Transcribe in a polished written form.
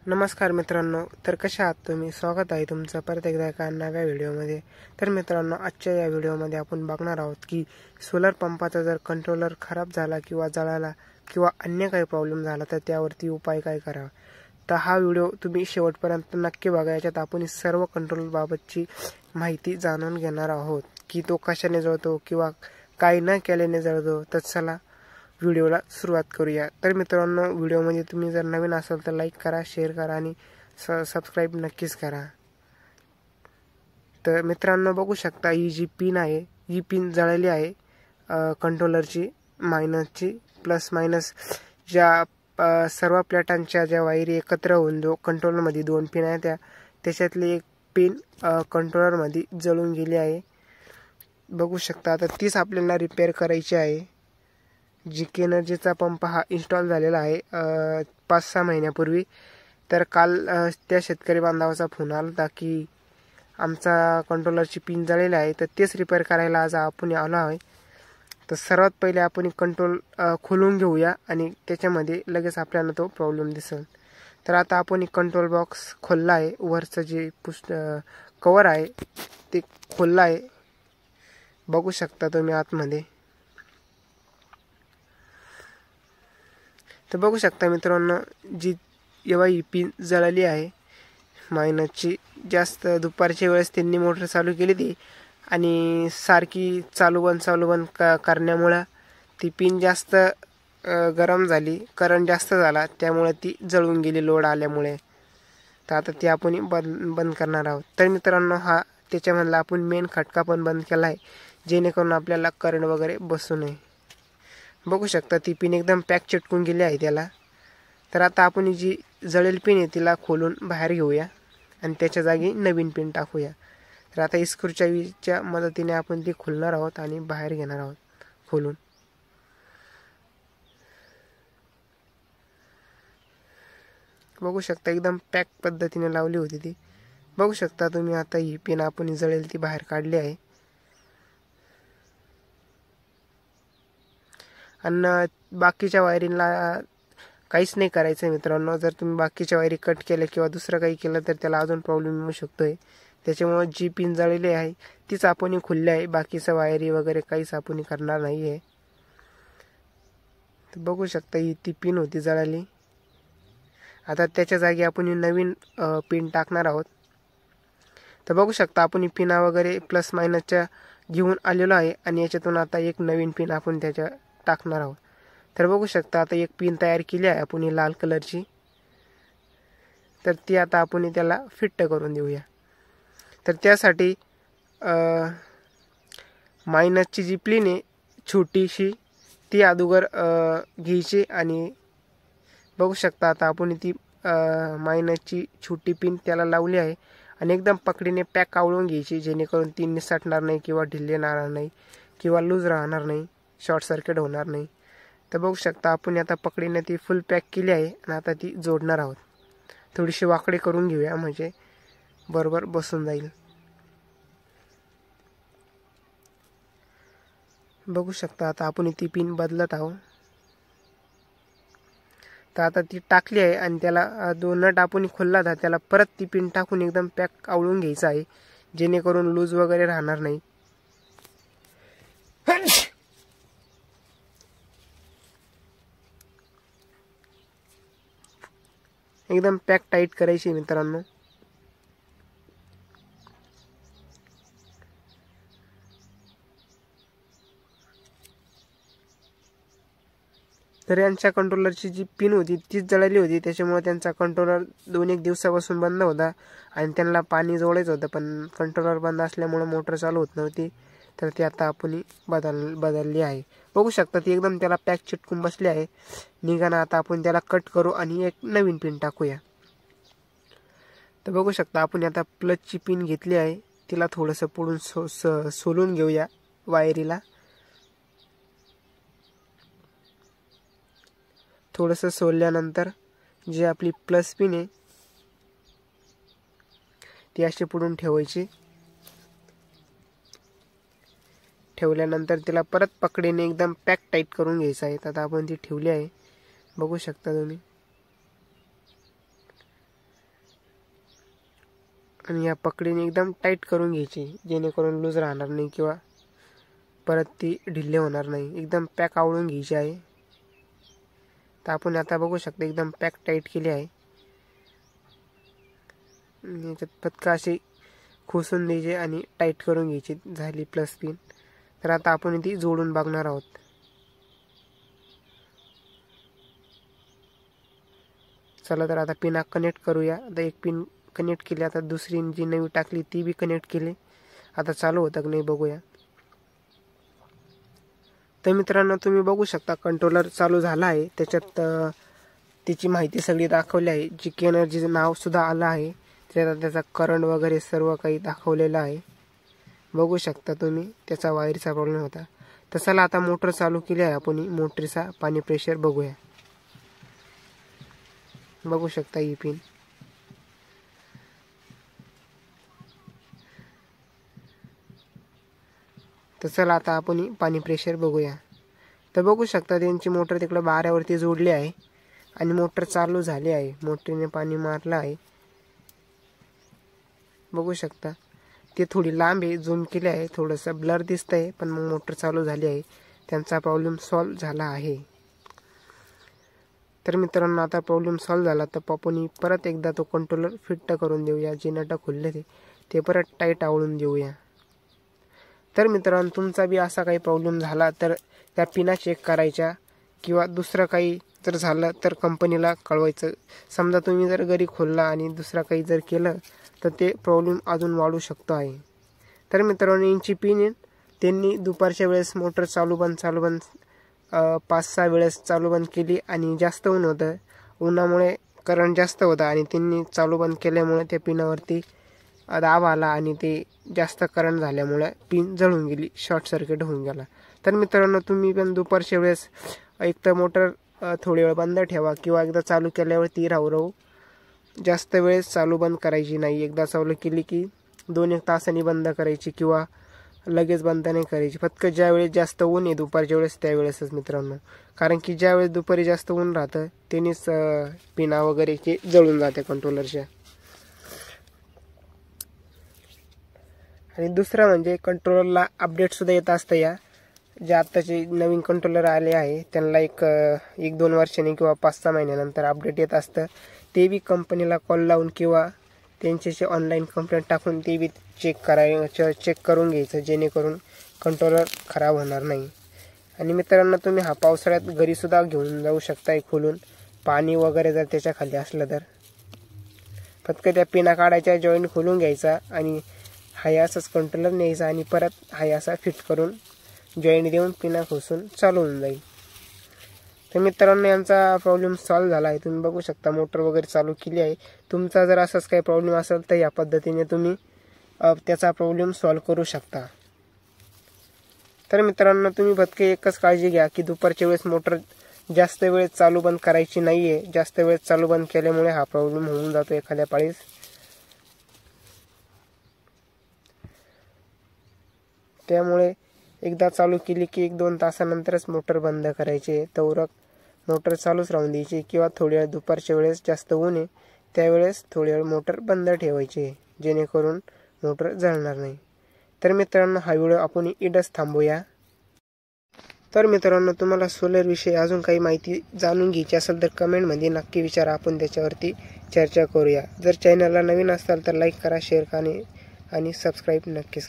नमस्कार मित्रांनो, तर कशा आहात तुम्ही? स्वागत आहे तुमचं परत एकदा एका नव्या व्हिडिओमध्ये। तर मित्रांनो, आजच्या या व्हिडिओमध्ये आपण बघणार आहोत की सोलर पंपाचा जर कंट्रोलर खराब झाला किंवा जळाला किंवा अन्य काही प्रॉब्लेम झाला तर त्यावरती उपाय काय करावा। तर हा व्हिडिओ तुम्ही शेवटपर्यंत नक्की बघा। याच्यात आपण सर्व कंट्रोल बाबतची माहिती जाणून घेणार आहोत की तो कशाने जळतो किंवा काय न केल्याने जळतो। तर चला व्हिडिओला सुरुवात करूया। तर मित्रांनो, व्हिडिओमध्ये तुम्ही जर नवीन असाल तर लाईक करा, शेअर करा आणि सबस्क्राइब नक्कीच करा। तर मित्रांनो, बघू शकता ही जी पिन आहे ही पिन जळाली आहे कंट्रोलरची, मायनसची। प्लस मायनस ज्या सर्व प्लेटांच्या ज्या वायरी एकत्र होऊन जो कंट्रोलरमध्ये दोन पिन आहेत त्याच्यातली एक पिन कंट्रोलरमध्ये जळून गेली आहे। बघू शकता, आता तीच आपल्याला रिपेअर करायची आहे। जीके एनर्जीचा पंप हा इन्स्टॉल झालेला आहे 5-6 महिन्यापूर्वी। तर काल त्या शेतकरी बांधवाचा फोन आला होता की आमचा कंट्रोलरची पिन जळलेली आहे, तर तेच रिपेअर करायला आज आपण आलो आहे। तर सर्वात पहिले आपण कंट्रोल खोलून घेऊया आणि त्याच्यामध्ये लगेच आपल्याला तो प्रॉब्लेम दिसेल। तर आता आपण कंट्रोल बॉक्स खोलला आहे, वरचं जे कवर आहे ते खोललं आहे। बघू शकता तुम्ही आतमध्ये। तर बघू शकता मित्रांनो, जी जेव्हा ही पिन जळाली आहे मायनसची, जास्त दुपारच्या वेळेस त्यांनी मोटर चालू केली ती आणि सारखी चालू बंद करण्यामुळे ती पिन जास्त गरम झाली, करंट जास्त झाला, त्यामुळे ती जळून गेली लोड आल्यामुळे। तर आता ती आपण बंद करणार आहोत। तर मित्रांनो, हा त्याच्यामधला आपण मेन खटका पण बंद केला आहे जेणेकरून आपल्याला करंट वगैरे बसू नये। बघू शकता ती पिन एकदम पॅक चिटकून गेली आहे त्याला। तर आता आपण जी जळेल पिन आहे तिला खोलून बाहेर घेऊया आणि त्याच्या जागी नवीन पिन टाकूया। तर आता स्क्रूच्या मदतीने आपण ती खोलणार आहोत आणि बाहेर घेणार आहोत खोलून। बघू शकता एकदम पॅक पद्धतीने लावली होती ती। बघू शकता तुम्ही, आता ही पिन आपण जळेल ती बाहेर काढली आहे आणि बाकीच्या वायरिंगला काहीच नाही करायचं मित्रांनो। जर तुम्ही बाकीच्या वायरी कट केल्या किंवा दुसरं काही केलं तर त्याला अजून प्रॉब्लेम येऊ शकतोय। त्याच्यामुळे जी पिन जळलेली आहे तीच आपण खोलली आहे, बाकीचं वायरी वगैरे काहीच आपण करणार नाही आहे। तर बघू शकता ही ती पिन होती जळाली। आता त्याच्या जागी आपण नवीन पिन टाकणार आहोत। तर बघू शकता आपण ही पिना वगैरे प्लस मायनसच्या घेऊन आलेलो आहे आणि याच्यातून आता एक नवीन पिन आपण त्याच्या टाकणार आहोत। तर बघू शकता आता एक पिन तयार केली आहे आपण लाल कलरची। तर ती आता आपण त्याला फिट करून देऊया। तर त्यासाठी मायनसची जी पिन आहे छोटीशी ती अगोदर घ्यायची आणि बघू शकता आता आपण ती मायनसची छोटी पिन त्याला लावली आहे आणि एकदम पकडीने पॅक आवळून घ्यायची जेणेकरून ती निसटणार नाही किंवा ढिल्ली राहणार नाही किंवा लूज राहणार नाही, शॉर्ट सर्किट होणार नाही। तर बघू शकता आपण आता पकडीने ती फुल पॅक केली आहे आणि आता ती जोडणार आहोत। थोडीशी वाकडी करून घेऊया म्हणजे बरोबर बसून जाईल। बघू शकता आता आपण ती पिन बदलत आहोत। तर आता ती टाकली आहे आणि त्याला दोन नट आपण खोलला था, त्याला परत ती पिन टाकून एकदम पॅक आवळून घ्यायचं आहे जेणेकरून लूज वगैरे राहणार नाही। एकदम पॅक टाईट करायची मित्रांनो। तर यांच्या कंट्रोलरची जी पिन होती तीच जळाली होती, त्याच्यामुळे त्यांचा कंट्रोलर 2-1 दिवसापासून बंद होता आणि त्यांना पाणी जोडायचं होतं, पण कंट्रोलर बंद असल्यामुळे मोटर चालू होत नव्हती। तर ती आता आपण बदलली आहे। बघू शकता ती एकदम त्याला पॅक चिटकून बसली आहे। निघाना आता आपण त्याला कट करू आणि एक नवीन पिन टाकूया। तर बघू शकता आपण आता प्लसची पिन घेतली आहे, तिला थोडंसं पुढून सोलून घेऊया वायरीला। थोडंसं सोलल्यानंतर जी आपली प्लस पिन आहे ती अशी पुढून ठेवायची। ठेवल्यानंतर तिला परत पकडीने एकदम पॅक टाईट करून घ्यायचं आहे। आता आपण ती ठेवली आहे, बघू शकता तुम्ही। आणि या पकडीने एकदम टाईट करून घ्यायची, जेणेकरून लूज राहणार नाही किंवा परत ती ढिल्ले होणार नाही. एकदम पॅक आवळून घ्यायची आहे. तर आपण आता बघू शकता एकदम पॅक टाईट केली आहे. याच्यात पटका अशी खोसून द्यायची आणि टाईट करून घ्यायची. झाली प्लस पिन. तर आता आपण ती जोडून बघणार आहोत. चला तर आता पिना कनेक्ट करूया. आता एक पिन कनेक्ट केली, आता दुसरी जी नवी टाकली ती बी कनेक्ट केली. आता चालू होतं की नाही बघूया. तर मित्रांनो तुम्ही बघू शकता कंट्रोलर चालू झाला आहे. त्याच्यात तिची माहिती सगळी दाखवली आहे. GK एनर्जीचं नाव सुद्धा आलं आहे. त्याचा करंट वगैरे सर्व काही दाखवलेलं आहे. बघू शकता तुम्ही. त्याचा वायरचा प्रॉब्लेम होता. तर चला आता मोटर चालू केली आहे आपण. मोटरीचा पाणी प्रेशर बघूया. बघू शकता ही पिन. तर चला आता आपण पाणी प्रेशर बघूया. तर बघू शकता त्यांची मोटर तिकडे बाऱ्यावरती जोडली आहे आणि मोटर चालू झाली आहे. मोटरीने पाणी मारलं आहे. बघू शकता ते थोडी लांब आहे, झूम केली आहे, थोडंसं ब्लर दिसतंय, पण मग मोटर चालू झाली आहे. त्यांचा प्रॉब्लेम सॉल्व्ह झाला आहे. तर मित्रांनो आता प्रॉब्लेम सॉल्व्ह झाला तर आपण परत एकदा तो कंट्रोलर फिट करून देऊया. जे नट खुलले ते परत टाईट आवळून देऊया. तर मित्रांनो तुमचा बी असा काही प्रॉब्लेम झाला तर त्या पिना चेक करायच्या किंवा दुसरं काही जर झालं तर कंपनीला कळवायचं. समजा तुम्ही जर घरी खोलला आणि दुसरा काही जर केलं तर ते प्रॉब्लेम अजून वाढू शकतो आहे. तर मित्रांनो यांची पिन त्यांनी दुपारच्या वेळेस मोटर चालू बंद 5-6 वेळेस चालू बंद केली आणि जास्त ऊन होतं. उन्हामुळे करंट जास्त होता आणि त्यांनी चालू बंद केल्यामुळे त्या पिनावरती दाब आला आणि ते जास्त करंट झाल्यामुळे पिन जळून गेली, शॉर्ट सर्किट होऊन गेला. तर मित्रांनो तुम्ही पण दुपारच्या वेळेस एक तर मोटर थोडी वेळ बंद ठेवा किंवा एकदा चालू केल्यावर ती राहू जास्त वेळेस चालू बंद करायची नाही. एकदा चालू केली की 2-1 तासांनी बंद करायची किंवा लगेच बंद नाही करायची. फक्त ज्यावेळेस जास्त ऊन आहे दुपारच्या वेळेस त्यावेळेसच मित्रांनो. कारण की ज्यावेळेस दुपारी जास्त ऊन राहतं त्यानेच पिना वगैरे ते जळून जाते कंट्रोलरच्या. आणि दुसरं म्हणजे कंट्रोलरला अपडेटसुद्धा येत असतं. या जे आत्ताचे नवीन कंट्रोलर आले आहे त्यांना 1-2 वर्षांनी किंवा 5-6 महिन्यानंतर अपडेट येत असतं. ते बी कंपनीला कॉल लावून किंवा त्यांच्याशी ऑनलाईन कंप्लेंट टाकून ते बी चेक करून घ्यायचं, जेणेकरून कंट्रोलर खराब होणार नाही. आणि मित्रांनो तुम्ही हा पावसाळ्यात घरीसुद्धा घेऊन जाऊ शकताय खोलून. पाणी वगैरे जर त्याच्या खाली असलं तर फक्त त्या पिना काढायच्या, जॉईंट खोलून घ्यायचा आणि हाय असाच कंट्रोलर न्यायचा आणि परत हाय असा फिट करून जॉईंट देऊन पिना खोसून चालू होऊन जाईल. तर मित्रांनो यांचा प्रॉब्लेम सॉल्व्ह झाला आहे. तुम्ही बघू शकता मोटर वगैरे चालू केली आहे. तुमचा जर असाच काही प्रॉब्लेम असेल तर या पद्धतीने तुम्ही त्याचा प्रॉब्लेम सॉल्व्ह करू शकता. तर मित्रांनो तुम्ही फक्त एकच काळजी घ्या की दुपारच्या वेळेस मोटर जास्त वेळ चालू बंद करायची नाही आहे. जास्त वेळ चालू बंद केल्यामुळे हा प्रॉब्लेम होऊन जातो एखाद्या पाळीस. त्यामुळे एकदा चालू केली की 1-2 तासानंतरच मोटर बंद करायची. तवरक मोटर चालूच राहून द्यायची किंवा थोडी वेळ दुपारच्या वेळेस जास्त ऊन आहे त्यावेळेस थोडी वेळ मोटर बंद ठेवायची, जेणेकरून मोटर जळणार नाही. तर मित्रांनो हा व्हिडिओ आपण इथंच थांबूया. तर मित्रांनो तुम्हाला सोलर विषयी अजून काही माहिती जाणून घ्यायची असेल तर कमेंटमध्ये नक्की विचारा, आपण त्याच्यावरती चर्चा करूया. जर चॅनलला नवीन असाल तर लाईक करा, शेअर करा आणि सबस्क्राईब नक्कीच.